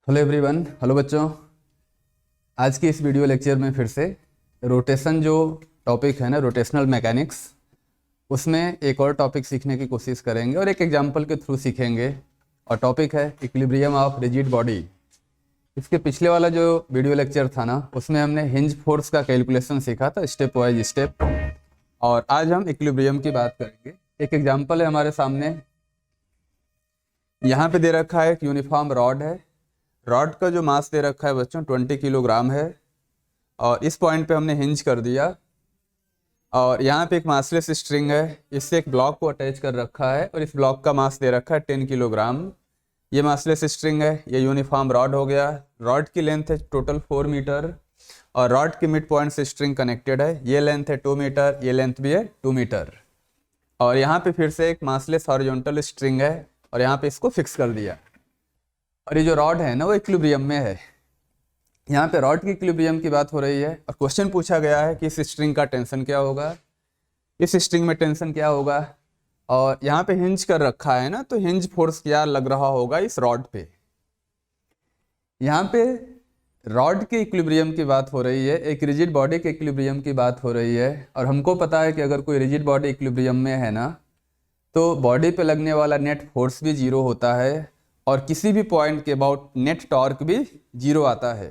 Hello everyone. Hello बच्चों। आज की इस वीडियो लेक्चर में फिर से रोटेशन जो टॉपिक है ना, रोटेशनल मैकेनिक्स, उसमें एक और टॉपिक सीखने की कोशिश करेंगे और एक एग्जांपल के थ्रू सीखेंगे। और टॉपिक है इक्विलिब्रियम ऑफ रिजिड बॉडी। इसके पिछले वाला जो वीडियो लेक्चर था ना, उसमें हमने हिंज फोर्स का कैलकुलेशन सीखा था स्टेप वाइज स्टेप। और आज हम इक्विलिब्रियम की बात करेंगे। एक एग्जाम्पल है हमारे सामने, यहाँ पे दे रखा है एक यूनिफॉर्म रॉड है। रॉड का जो मास दे रखा है बच्चों 20 किलोग्राम है और इस पॉइंट पे हमने हिंज कर दिया। और यहाँ पे एक मासलेस स्ट्रिंग है, इससे एक ब्लॉक को अटैच कर रखा है और इस ब्लॉक का मास दे रखा है 10 किलोग्राम। ये मासलेस स्ट्रिंग है, ये यूनिफॉर्म रॉड हो गया। रॉड की लेंथ है टोटल 4 मीटर और रॉड के मिड पॉइंट से स्ट्रिंग कनेक्टेड है। ये लेंथ है 2 मीटर, ये लेंथ भी है 2 मीटर। और यहाँ पे फिर से एक मासलेस हॉरिजॉन्टल स्ट्रिंग है और यहाँ पे इसको फिक्स कर दिया। और ये जो रॉड है ना वो इक्विलिब्रियम में है। यहाँ पे रॉड की इक्विलिब्रियम की बात हो रही है और क्वेश्चन पूछा गया है कि इस स्ट्रिंग का टेंशन क्या होगा, इस स्ट्रिंग में टेंशन क्या होगा। और यहाँ पे हिंज कर रखा है ना, तो हिंज फोर्स क्या लग रहा होगा इस रॉड पे। यहाँ पे रॉड के इक्विलिब्रियम की बात हो रही है, एक रिजिड बॉडी के इक्विलिब्रियम की बात हो रही है। और हमको पता है कि अगर कोई रिजिड बॉडी इक्विलिब्रियम में है ना, तो बॉडी पे लगने वाला नेट फोर्स भी जीरो होता है और किसी भी पॉइंट के अबाउट नेट टॉर्क भी जीरो आता है।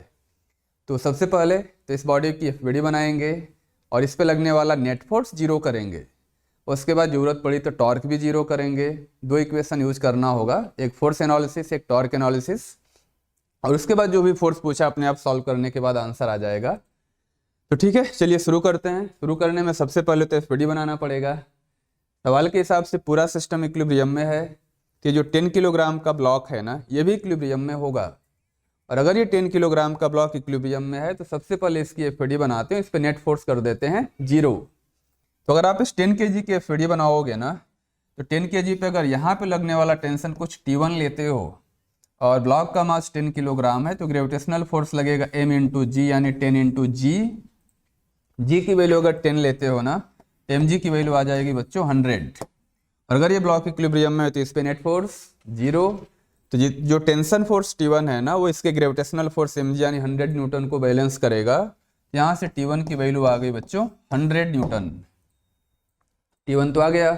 तो सबसे पहले तो इस बॉडी की एफबीडी बनाएंगे और इस पे लगने वाला नेट फोर्स जीरो करेंगे। उसके बाद ज़रूरत पड़ी तो टॉर्क भी जीरो करेंगे। दो इक्वेशन यूज करना होगा, एक फोर्स एनालिसिस, एक टॉर्क एनालिसिस। और उसके बाद जो भी फोर्स पूछा अपने आप सॉल्व करने के बाद आंसर आ जाएगा। तो ठीक है, चलिए शुरू करते हैं। शुरू करने में सबसे पहले तो एफबीडी बनाना पड़ेगा। सवाल के हिसाब से पूरा सिस्टम इक्विलिब्रियम में है कि जो 10 किलोग्राम का ब्लॉक है ना, ये भी इक्विलिब्रियम में होगा। और अगर ये 10 किलोग्राम का ब्लॉक इक्विलिब्रियम में है तो सबसे पहले इसकी एफबीडी बनाते हैं, इस पर नेट फोर्स कर देते हैं जीरो। तो अगर आप इस 10 kg की एफबीडी बनाओगे ना, तो 10 kg पे अगर यहाँ पे लगने वाला टेंशन कुछ T1 लेते हो और ब्लॉक का मास 10 किलोग्राम है, तो ग्रेविटेशनल फोर्स लगेगा m इंटू जी, यानी 10 इंटू जी। जी की वैल्यू अगर 10 लेते हो ना, mg की वैल्यू आ जाएगी बच्चों 100। और अगर ये ब्लॉक इक्विलिब्रियम में है तो इस पे नेट फोर्स जीरो। तो जो टेंशन फोर्स T1 है ना, वो इसके ग्रेविटेशनल फोर्स mg यानी 100 न्यूटन को बैलेंस करेगा। यहाँ से T1 की वैल्यू आ गई बच्चों 100 न्यूटन। T1 तो आ गया।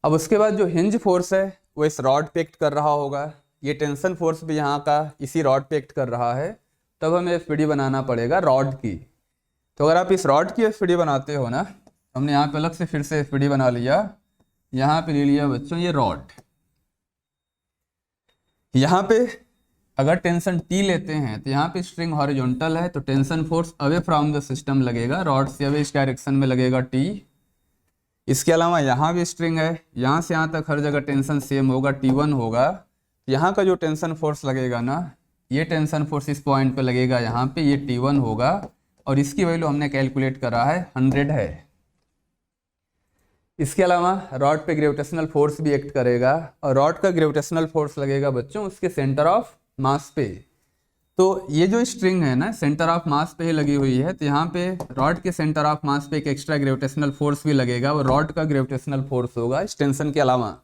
अब उसके बाद जो हिंज फोर्स है वो इस रॉड पे एक्ट कर रहा होगा। ये टेंशन फोर्स भी यहाँ का इसी रॉड पे एक्ट कर रहा है। तब हमें एफबीडी बनाना पड़ेगा रॉड की। तो अगर आप इस रॉड की एफबीडी बनाते हो ना, हमने यहाँ पे अलग से फिर से एफबीडी बना लिया। यहाँ पे ले लिया बच्चों ये रॉड। यहाँ पे अगर टेंशन T लेते हैं तो यहाँ पे स्ट्रिंग हॉरिजॉन्टल है, तो tension force away from the system लगेगा, रॉड से अवे इस डायरेक्शन में लगेगा T। इसके अलावा यहाँ भी स्ट्रिंग है, यहाँ से यहाँ तक हर जगह टेंशन सेम होगा, T1 होगा। यहाँ का जो टेंशन फोर्स लगेगा ना, ये टेंशन फोर्स इस पॉइंट पे लगेगा, यहाँ पे ये T1 होगा। और इसकी वैल्यू हमने कैलकुलेट करा है 100 है। इसके अलावा रॉड पे ग्रेविटेशनल फोर्स भी एक्ट करेगा और रॉड का ग्रेविटेशनल फोर्स लगेगा बच्चों उसके सेंटर ऑफ मास पे। तो ये जो स्ट्रिंग है ना, सेंटर ऑफ मास पे ही लगी हुई है, तो यहाँ पे रॉड के सेंटर ऑफ मास पे एक एक्स्ट्रा ग्रेविटेशनल फोर्स भी लगेगा। वो रॉड का ग्रेविटेशनल फोर्स होगा इस टेंशन के अलावा।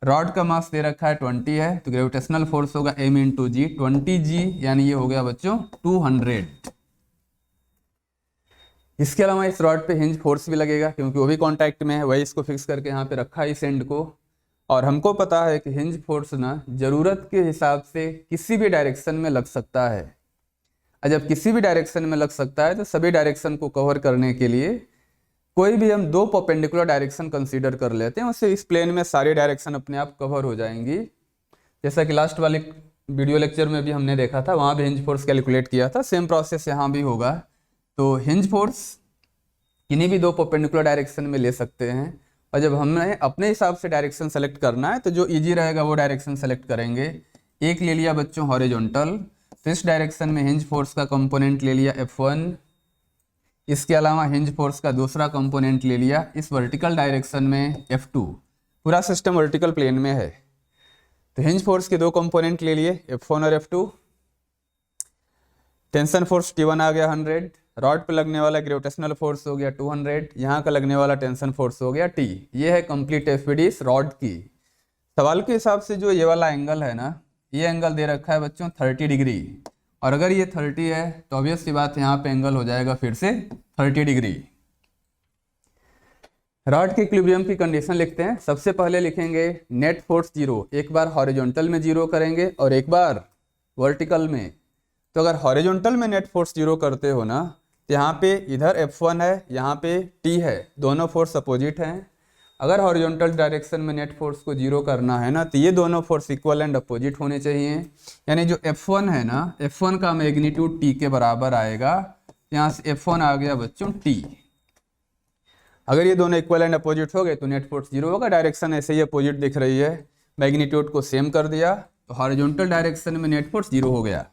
रॉड का मास दे रखा है 20 है, तो ग्रेविटेशनल फोर्स होगा m इंटू जी, 20g, यानी ये हो गया बच्चों 200। इसके अलावा इस रॉड पे हिंज फोर्स भी लगेगा क्योंकि वो भी कांटेक्ट में है, वही इसको फिक्स करके यहाँ पे रखा है इस एंड को। और हमको पता है कि हिंज फोर्स ना ज़रूरत के हिसाब से किसी भी डायरेक्शन में लग सकता है। और जब किसी भी डायरेक्शन में लग सकता है तो सभी डायरेक्शन को कवर करने के लिए कोई भी हम दो परपेंडिकुलर डायरेक्शन कंसीडर कर लेते हैं, उससे इस प्लेन में सारी डायरेक्शन अपने आप कवर हो जाएंगी। जैसा कि लास्ट वाले वीडियो लेक्चर में भी हमने देखा था, वहाँ भी हिंज फोर्स कैलकुलेट किया था, सेम प्रोसेस यहाँ भी होगा। तो हिंज फोर्स किन्हीं भी दो परपेंडिकुलर डायरेक्शन में ले सकते हैं। और जब हमें अपने हिसाब से डायरेक्शन सेलेक्ट करना है तो जो इजी रहेगा वो डायरेक्शन सेलेक्ट करेंगे। एक ले लिया बच्चों हॉरिजॉन्टल, तो इस डायरेक्शन में हिंज फोर्स का कंपोनेंट ले लिया F1। इसके अलावा हिंज फोर्स का दूसरा कंपोनेंट ले लिया इस वर्टिकल डायरेक्शन में F2। पूरा सिस्टम वर्टिकल प्लेन में है, तो हिंज फोर्स के दो कंपोनेंट ले लिए F1 और F2। टेंशन फोर्स T1 आ गया 100, रॉड पे लगने वाला ग्रेविटेशनल फोर्स हो गया 200, यहाँ का लगने वाला टेंशन फोर्स हो गया T। ये है कंप्लीट एफबीडी इस रॉड की। सवाल के हिसाब से जो ये वाला एंगल है ना, ये एंगल दे रखा है बच्चों 30 डिग्री, और अगर ये 30 है तो ऑब्वियस सी बात यहाँ पे एंगल हो जाएगा फिर से 30 डिग्री। रॉड के इक्विलिब्रियम की कंडीशन लिखते हैं। सबसे पहले लिखेंगे नेट फोर्स जीरो, एक बार हॉरिजॉन्टल में जीरो करेंगे और एक बार वर्टिकल में। तो अगर हॉरिजॉन्टल में नेट फोर्स जीरो करते हो ना, तो यहाँ पे इधर F1 है, यहाँ पे T है, दोनों फोर्स अपोजिट हैं। अगर हॉरिजॉन्टल डायरेक्शन में नेट फोर्स को जीरो करना है ना, तो ये दोनों फोर्स इक्वल एंड अपोजिट होने चाहिए। यानी जो F1 है ना, F1 का मैग्नीट्यूड T के बराबर आएगा। यहाँ से F1 आ गया बच्चों T। अगर ये दोनों इक्वल एंड अपोजिट हो गए तो नेट फोर्स जीरो होगा। डायरेक्शन ऐसे ही अपोजिट दिख रही है, मैग्नीट्यूड को सेम कर दिया तो हॉरिजॉन्टल डायरेक्शन में नेट फोर्स जीरो हो गया।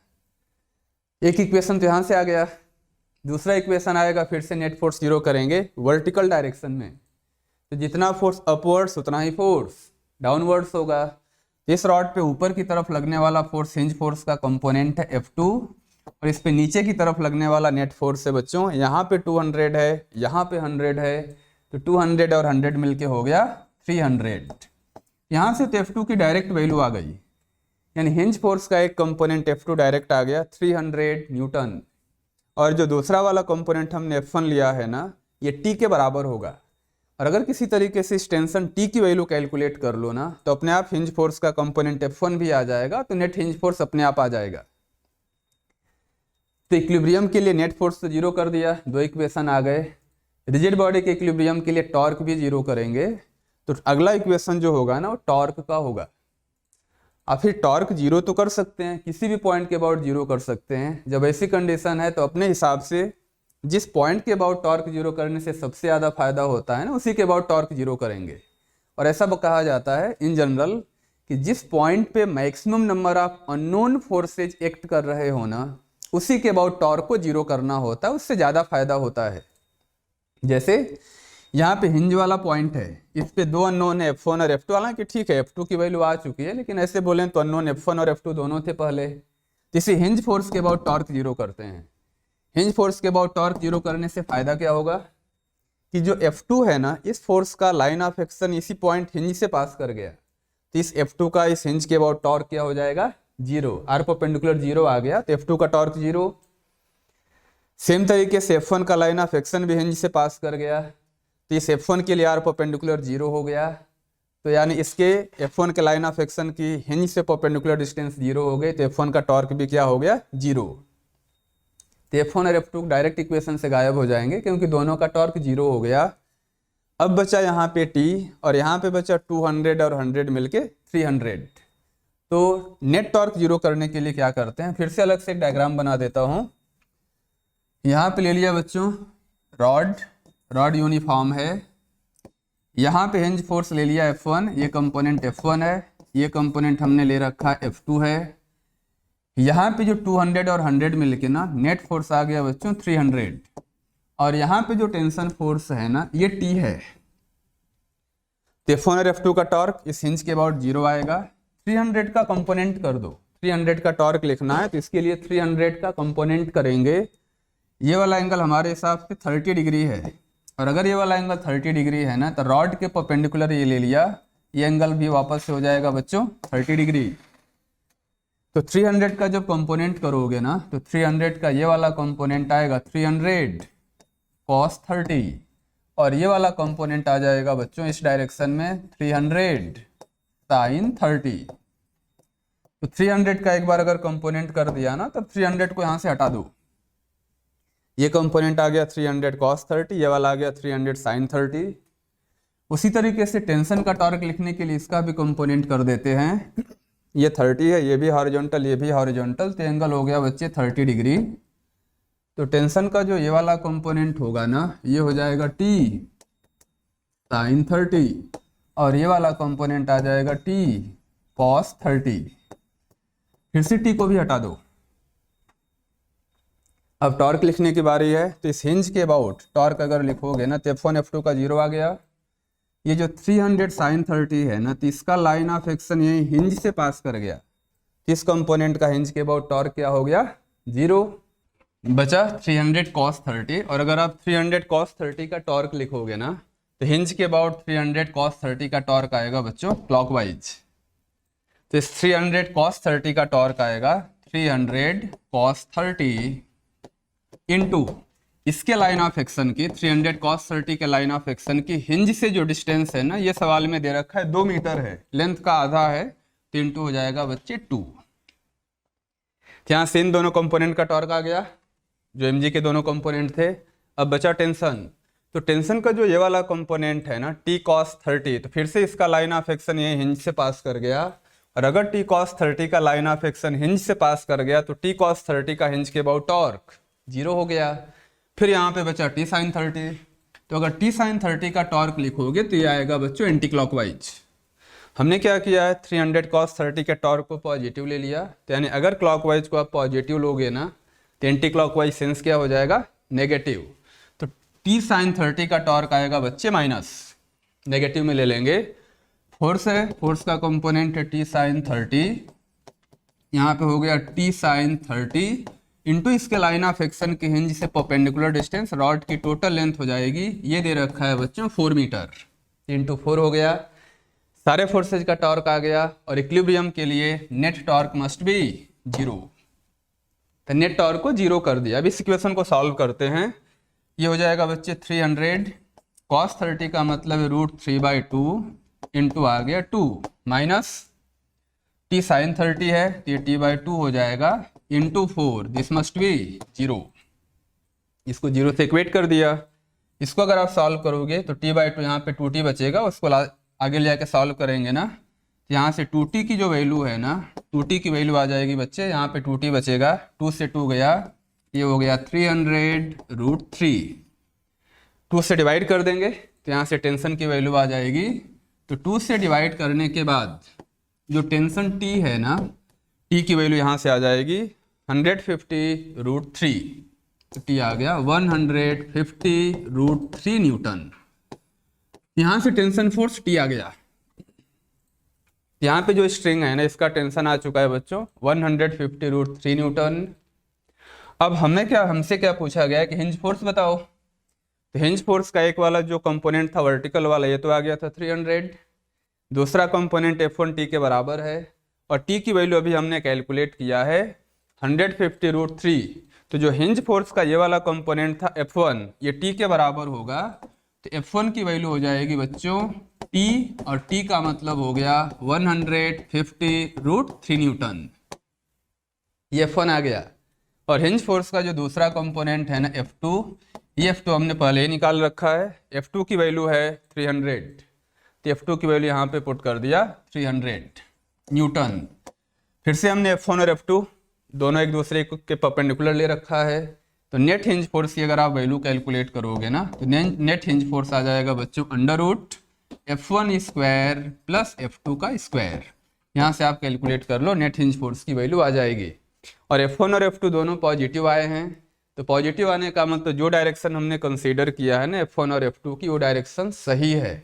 एक इक्वेशन तो यहाँ से आ गया। दूसरा इक्वेशन आएगा, फिर से नेट फोर्स जीरो करेंगे वर्टिकल डायरेक्शन में, तो जितना फोर्स अपवर्ड्स उतना ही फोर्स डाउनवर्ड्स होगा। इस रॉड पे ऊपर की तरफ लगने वाला फोर्स हिंज फोर्स का कंपोनेंट है F2, और इस पे नीचे की तरफ लगने वाला नेट फोर्स है बच्चों, यहाँ पे 200 है, यहाँ पे 100 है, तो 200 और 100 मिलके हो गया 300। यहाँ से तो F2 की डायरेक्ट वैल्यू आ गई, यानी हिंज फोर्स का एक कंपोनेंट F2 डायरेक्ट आ गया 300 न्यूटन। और जो दूसरा वाला कंपोनेंट हमने F1 लिया है ना, ये T के बराबर होगा। और अगर किसी तरीके से इस टेंशन T की वैल्यू कैलकुलेट कर लो ना, तो अपने आप हिंज फोर्स का कंपोनेंट F1 भी आ जाएगा, तो नेट हिंज फोर्स अपने आप आ जाएगा। तो इक्विलिब्रियम के लिए नेट फोर्स तो जीरो कर दिया, दो इक्वेशन आ गए। रिजिड बॉडी के इक्विलिब्रियम के लिए टॉर्क भी जीरो करेंगे, तो अगला इक्वेशन जो होगा ना वो टॉर्क का होगा। अब फिर टॉर्क जीरो तो कर सकते हैं, किसी भी पॉइंट के अबाउट जीरो कर सकते हैं। जब ऐसी कंडीशन है तो अपने हिसाब से जिस पॉइंट के अबाउट टॉर्क जीरो करने से सबसे ज़्यादा फायदा होता है ना, उसी के अबाउट टॉर्क जीरो करेंगे। और ऐसा कहा जाता है इन जनरल कि जिस पॉइंट पे maximum number of unknown forces act कर रहे हो ना, उसी के अबाउट टॉर्क को जीरो करना होता है, उससे ज़्यादा फायदा होता है। जैसे यहाँ पे हिंज वाला पॉइंट है, इस पे दो अननोन है F1 और F2। हालांकि ठीक है F2 की वैल्यू आ चुकी है, लेकिन ऐसे बोलें तो अननोन F1 और F2 दोनों थे पहले। तो इसे हिंज फोर्स के अबाउट टॉर्क जीरो करते हैं। हिंज फोर्स के अबाउट टॉर्क जीरो करने से फायदा क्या होगा कि जो F2 है ना, इस फोर्स का लाइन ऑफ एक्शन इसी पॉइंट हिंज से पास कर गया, तो इस F2 का इस हिंज के अबाउट टॉर्क क्या हो जाएगा, जीरो। आर परपेंडिकुलर जीरो आ गया तो F2 का टॉर्क जीरो। सेम तरीके से F1 का लाइन ऑफ एक्शन भी हिंज से पास कर गया, तो इस F1 के लिए आर परपेंडिकुलर जीरो हो गया। तो यानी इसके F1 के लाइन ऑफ एक्शन की हिंज से परपेंडिकुलर डिस्टेंस जीरो हो गई, तो F1 का टॉर्क भी क्या हो गया, जीरो। तो F1 और F2 डायरेक्ट इक्वेशन से गायब हो जाएंगे क्योंकि दोनों का टॉर्क जीरो हो गया। अब बचा यहाँ पे T, और यहाँ पे बचा 200 और 100 मिलके 300। तो नेट टॉर्क जीरो करने के लिए क्या करते हैं, फिर से अलग से एक डायग्राम बना देता हूँ। यहाँ पे ले लिया बच्चों रॉड यूनिफॉर्म है, यहाँ पे हिंज फोर्स ले लिया F1, ये कंपोनेंट F1 है, ये कंपोनेंट हमने ले रखा F2 है। यहाँ पे जो 200 और 100 मिलके ना नेट फोर्स आ गया बच्चों 300, और यहाँ पे जो टेंशन फोर्स है ना ये T है। तो F1 और F2 का टॉर्क इस हिंज के अबाउट जीरो आएगा। 300 का कंपोनेंट कर दो, 300 का टॉर्क लिखना है तो इसके लिए 300 का कंपोनेंट करेंगे। ये वाला एंगल हमारे हिसाब से 30 डिग्री है, और अगर ये वाला एंगल 30 डिग्री है ना, तो रॉड के परपेंडिकुलर ये ले लिया, ये एंगल भी वापस से हो जाएगा बच्चों 30 डिग्री। तो 300 का जब कंपोनेंट करोगे ना, तो 300 का ये वाला कंपोनेंट आएगा 300 cos 30, और ये वाला कंपोनेंट आ जाएगा बच्चों इस डायरेक्शन में 300 sin 30। तो 300 का एक बार अगर कंपोनेंट कर दिया ना, तब 300 को यहाँ से हटा दो। ये कंपोनेंट आ गया 300 cos 30, ये वाला आ गया 300 sin 30। उसी तरीके से टेंशन का टॉर्क लिखने के लिए इसका भी कंपोनेंट कर देते हैं। ये 30 है, ये भी हॉरिजॉन्टल, ये भी हॉरिजॉन्टल, तो एंगल हो गया बच्चे 30 डिग्री। तो टेंशन का जो ये वाला कंपोनेंट होगा ना, ये हो जाएगा T sin 30, और ये वाला कंपोनेंट आ जाएगा T cos 30। फिर से T को भी हटा दो। अब टॉर्क लिखने की बारी है, तो इस हिंज के अबाउट टॉर्क अगर लिखोगे ना, तो F1 F2 का जीरो आ गया। ये जो 300 sin 30 है ना, तो इसका लाइन ऑफ एक्शन यही हिंज से पास कर गया, इस कंपोनेंट का हिंज के अबाउट टॉर्क क्या हो गया, जीरो। बचा 300 cos 30, और अगर आप 300 cos 30 का टॉर्क लिखोगे ना, तो हिंज के अबाउट 300 cos 30 का टॉर्क आएगा बच्चों क्लॉकवाइज। तो इस 300 cos 30 का टॉर्क आएगा 300 cos 30 इंटू इसके लाइन ऑफ एक्शन की 300 cos 30 के लाइन ऑफ एक्शन की हिंज से जो डिस्टेंस है ना, ये सवाल में दे रखा है 2 मीटर है, लेंथ का आधा है, तो इंटू हो जाएगा बच्चे 2। यहाँ से इन दोनों कंपोनेंट का टॉर्क आ गया जो एमजी के दोनों कंपोनेंट थे। अब बचा टेंशन, तो टेंशन का जो ये वाला कंपोनेंट है ना T cos 30, तो फिर से इसका लाइन ऑफ एक्शन ये हिंज से पास कर गया, और अगर T cos 30 का लाइन ऑफ एक्शन हिंज से पास कर गया तो T cos 30 का हिंज के अबाउट टॉर्क 0 हो गया। फिर यहाँ पे बचा T sin 30, तो अगर T sin 30 का टॉर्क लिखोगे तो ये आएगा बच्चों एंटी क्लॉकवाइज। हमने क्या किया है, 300 cos 30 के टॉर्क को पॉजिटिव ले लिया, तो यानी अगर क्लॉकवाइज को आप पॉजिटिव लोगे ना तो एंटी क्लॉकवाइज सेंस क्या हो जाएगा, नेगेटिव। तो T sin 30 का टॉर्क आएगा बच्चे माइनस, नेगेटिव में ले लेंगे। फोर्स है, फोर्स का कंपोनेंट है T sin 30, यहाँ पे हो गया T sin 30 इंटू इसके लाइन ऑफ एक्शन के हिंज से परपेंडिकुलर डिस्टेंस, रॉड की टोटल लेंथ हो जाएगी, ये दे रखा है बच्चों 4 मीटर, इंटू 4 हो गया। सारे फोर्सेज का टॉर्क आ गया, और इक्विलिब्रियम के लिए नेट टॉर्क मस्ट बी 0, तो नेट टॉर्क को 0 कर दिया। अब इस इक्वेशन को सॉल्व करते हैं, ये हो जाएगा बच्चे 300 cos 30 का मतलब है √3/2 इंटू आ गया 2 माइनस T sin 30 है तो ये T/2 हो जाएगा इंटू 4, दिस मस्ट बी 0। इसको 0 से इक्वेट कर दिया। इसको अगर आप सॉल्व करोगे तो T/2 यहाँ पे 2T बचेगा, उसको आगे ले जाके सॉल्व करेंगे ना, यहाँ से 2T की जो वैल्यू है ना, 2T की वैल्यू आ जाएगी बच्चे, यहाँ पे 2T बचेगा, 2 से 2 गया, ये हो गया 300√3, 2 से डिवाइड कर देंगे तो यहाँ से टेंशन की वैल्यू आ जाएगी। तो 2 से डिवाइड करने के बाद जो टेंशन T है ना, T की वैल्यू यहाँ से आ जाएगी 150√3, तो T आ गया 150√3 न्यूटन। यहाँ से टेंशन फोर्स T आ गया। यहाँ पे जो स्ट्रिंग है ना, इसका टेंशन आ चुका है बच्चों 150√3 न्यूटन। अब हमसे क्या पूछा गया है कि हिंज फोर्स बताओ, तो हिंज फोर्स का एक वाला जो कंपोनेंट था वर्टिकल वाला, ये तो आ गया था 300, दूसरा कंपोनेंट F1 T के बराबर है, और T की वैल्यू अभी हमने कैलकुलेट किया है 150√3। तो जो हिंज फोर्स का ये वाला कंपोनेंट था F1, ये T के बराबर होगा, तो F1 की वैल्यू हो जाएगी बच्चों T, और T का मतलब हो गया 150√3 न्यूटन, ये F1 आ गया। और हिंज फोर्स का जो दूसरा कंपोनेंट है ना F2, ये F2 हमने पहले ही निकाल रखा है, F2 की वैल्यू है 300, तो F2 की वैल्यू यहाँ पे पुट कर दिया 300 न्यूटन। फिर से हमने F1 और F2 दोनों एक दूसरे के परपेंडिकुलर ले रखा है, तो नेट हिंज फोर्स की अगर आप वैल्यू कैलकुलेट करोगे ना, तो नेट हिंज फोर्स आ जाएगा बच्चों √F1 स्क्वायर प्लस F2 का स्क्वायर। यहाँ से आप कैलकुलेट कर लो, नेट हिंज फोर्स की वैल्यू आ जाएगी। और F1 और F2 दोनों पॉजिटिव आए हैं, तो पॉजिटिव आने का मतलब जो डायरेक्शन हमने कंसीडर किया है ना F1 और F2 की, वो डायरेक्शन सही है।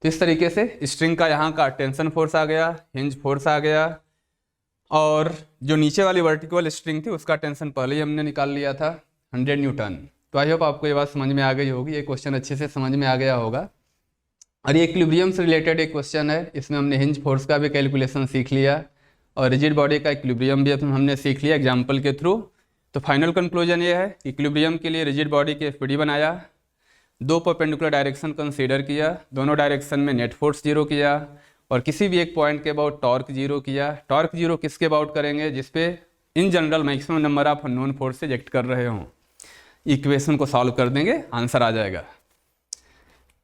तो इस तरीके से स्ट्रिंग का यहाँ का टेंशन फोर्स आ गया, हिंज फोर्स आ गया, और जो नीचे वाली वर्टिकल स्ट्रिंग थी उसका टेंशन पहले ही हमने निकाल लिया था 100 न्यूटन। तो आई होप आपको ये बात समझ में आ गई होगी, ये क्वेश्चन अच्छे से समझ में आ गया होगा। और ये इक्विलिब्रियम से रिलेटेड एक क्वेश्चन है, इसमें हमने हिंज फोर्स का भी कैलकुलेशन सीख लिया, और रिजिड बॉडी का इक्विलिब्रियम भी हमने सीख लिया एग्जाम्पल के थ्रू। तो फाइनल कंक्लूजन ये है, इक्विलिब्रियम के लिए रिजिड बॉडी के FPD बनाया, 2 परपेंडिकुलर डायरेक्शन कंसीडर किया, दोनों डायरेक्शन में नेट फोर्स 0 किया, और किसी भी एक पॉइंट के अबाउट टॉर्क 0 किया। टॉर्क 0 किसके अबाउट करेंगे, जिसपे in general maximum number of unknown force से एक्ट कर रहे हों। इक्वेशन को सॉल्व कर देंगे, आंसर आ जाएगा।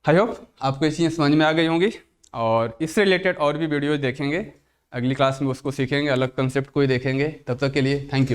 आई होप आपको ये चीज़ें समझ में आ गई होंगी, और इससे रिलेटेड और भी वीडियोज देखेंगे, अगली क्लास में उसको सीखेंगे, अलग कंसेप्ट को ही देखेंगे। तब तक के लिए थैंक यू।